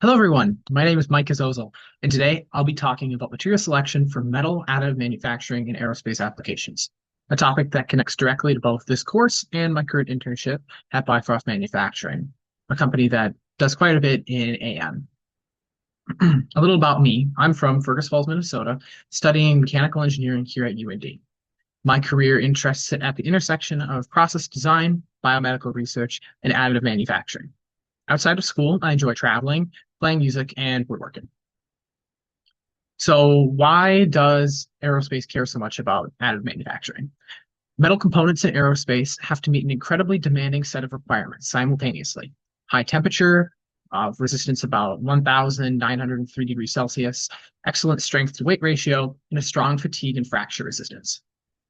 Hello, everyone. My name is Mike Azozel, and today I'll be talking about material selection for metal additive manufacturing and aerospace applications, a topic that connects directly to both this course and my current internship at Bifrost Manufacturing, a company that does quite a bit in AM. A little about me. I'm from Fergus Falls, Minnesota, studying mechanical engineering here at UND. My career interests sit at the intersection of process design, biomedical research, and additive manufacturing. Outside of school, I enjoy traveling, playing music, and woodworking. So, why does aerospace care so much about additive manufacturing? Metal components in aerospace have to meet an incredibly demanding set of requirements simultaneously. High temperature, resistance about 1,903 degrees Celsius, excellent strength to weight ratio, and a strong fatigue and fracture resistance.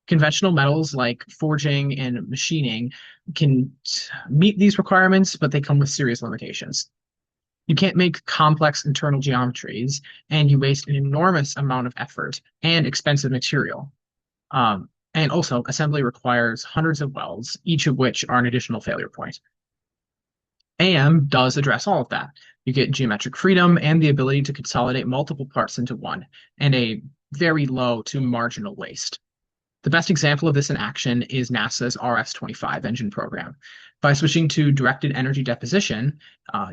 Conventional metals like forging and machining can meet these requirements, but they come with serious limitations. You can't make complex internal geometries, and you waste an enormous amount of effort and expensive material. And also, assembly requires hundreds of welds, each of which are an additional failure point. AM does address all of that. You get geometric freedom and the ability to consolidate multiple parts into one, and a very low to marginal waste. The best example of this in action is NASA's RS-25 engine program. By switching to directed energy deposition,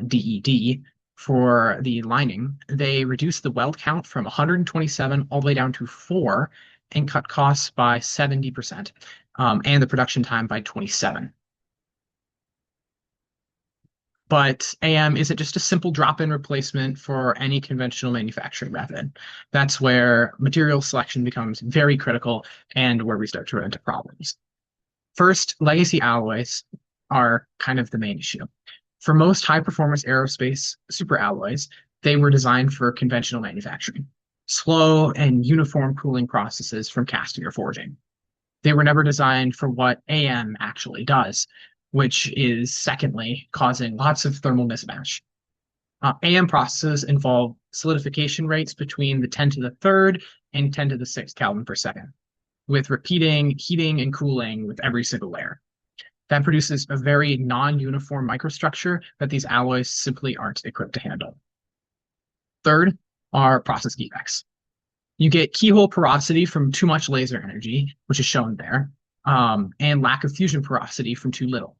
DED, for the lining, they reduced the weld count from 127 all the way down to 4 and cut costs by 70%, and the production time by 27. But AM isn't just a simple drop-in replacement for any conventional manufacturing method. That's where material selection becomes very critical and where we start to run into problems. First, legacy alloys are kind of the main issue. For most high-performance aerospace superalloys, they were designed for conventional manufacturing, slow and uniform cooling processes from casting or forging. They were never designed for what AM actually does, which is secondly causing lots of thermal mismatch. AM processes involve solidification rates between the 10 to the third and 10 to the sixth Kelvin per second, with repeating heating and cooling with every single layer. That produces a very non-uniform microstructure that these alloys simply aren't equipped to handle. Third are process defects. You get keyhole porosity from too much laser energy, which is shown there, and lack of fusion porosity from too little,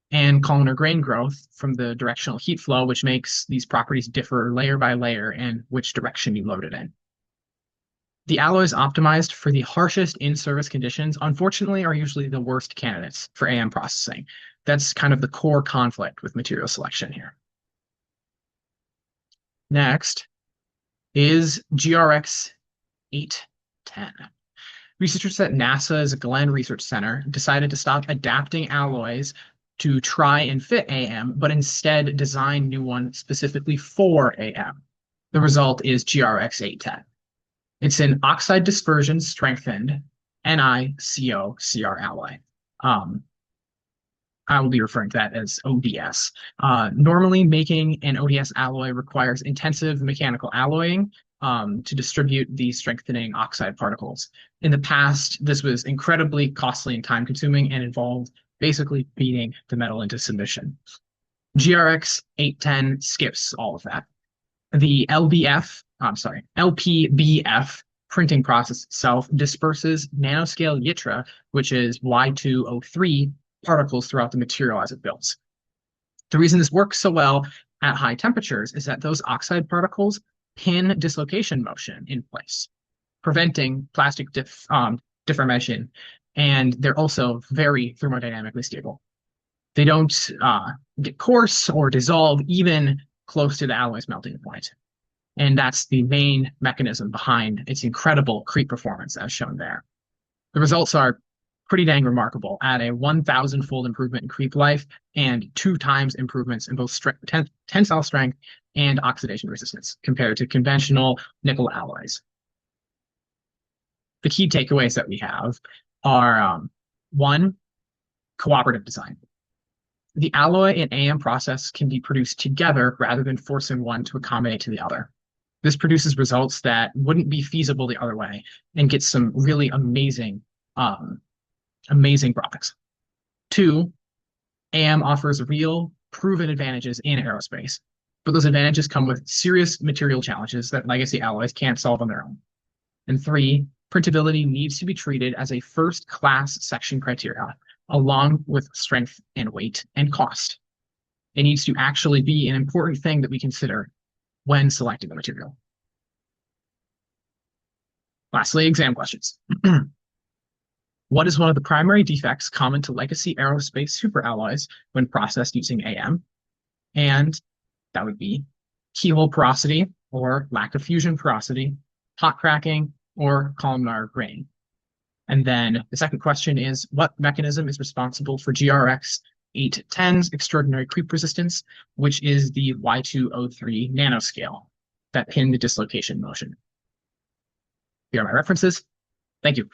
and columnar grain growth from the directional heat flow, which makes these properties differ layer by layer and which direction you load it in. The alloys optimized for the harshest in-service conditions, unfortunately, are usually the worst candidates for AM processing. That's kind of the core conflict with material selection here. Next is GRX 810. Researchers at NASA's Glenn Research Center decided to stop adapting alloys to try and fit AM, but instead design new ones specifically for AM. The result is GRX 810. It's an oxide dispersion strengthened NiCO-Cr alloy. I will be referring to that as ODS. Normally, making an ODS alloy requires intensive mechanical alloying to distribute these strengthening oxide particles. In the past, this was incredibly costly and time-consuming and involved basically beating the metal into submission. GRX 810 skips all of that. The LPBF printing process itself disperses nanoscale yttra, which is Y2O3 particles throughout the material as it builds. The reason this works so well at high temperatures is that those oxide particles pin dislocation motion in place, preventing plastic deformation, and they're also very thermodynamically stable. They don't get coarse or dissolve even close to the alloy's melting point. And that's the main mechanism behind its incredible creep performance as shown there. The results are pretty dang remarkable at a 1,000-fold improvement in creep life and 2 times improvements in both tensile strength and oxidation resistance compared to conventional nickel alloys. The key takeaways that we have are one, cooperative design. The alloy and AM process can be produced together rather than forcing one to accommodate to the other. This produces results that wouldn't be feasible the other way and gets some really amazing products. 2, AM offers real proven advantages in aerospace. but those advantages come with serious material challenges that legacy alloys can't solve on their own. And three, printability needs to be treated as a first-class section criteria, along with strength and weight and cost. It needs to actually be an important thing that we consider when selecting the material. Lastly, exam questions. What is one of the primary defects common to legacy aerospace superalloys when processed using AM? And that would be keyhole porosity or lack of fusion porosity, hot cracking, or columnar grain. And then the second question is, what mechanism is responsible for GRX 810's extraordinary creep resistance, which is the Y203 nanoscale that pinned the dislocation motion? Here are my references. Thank you.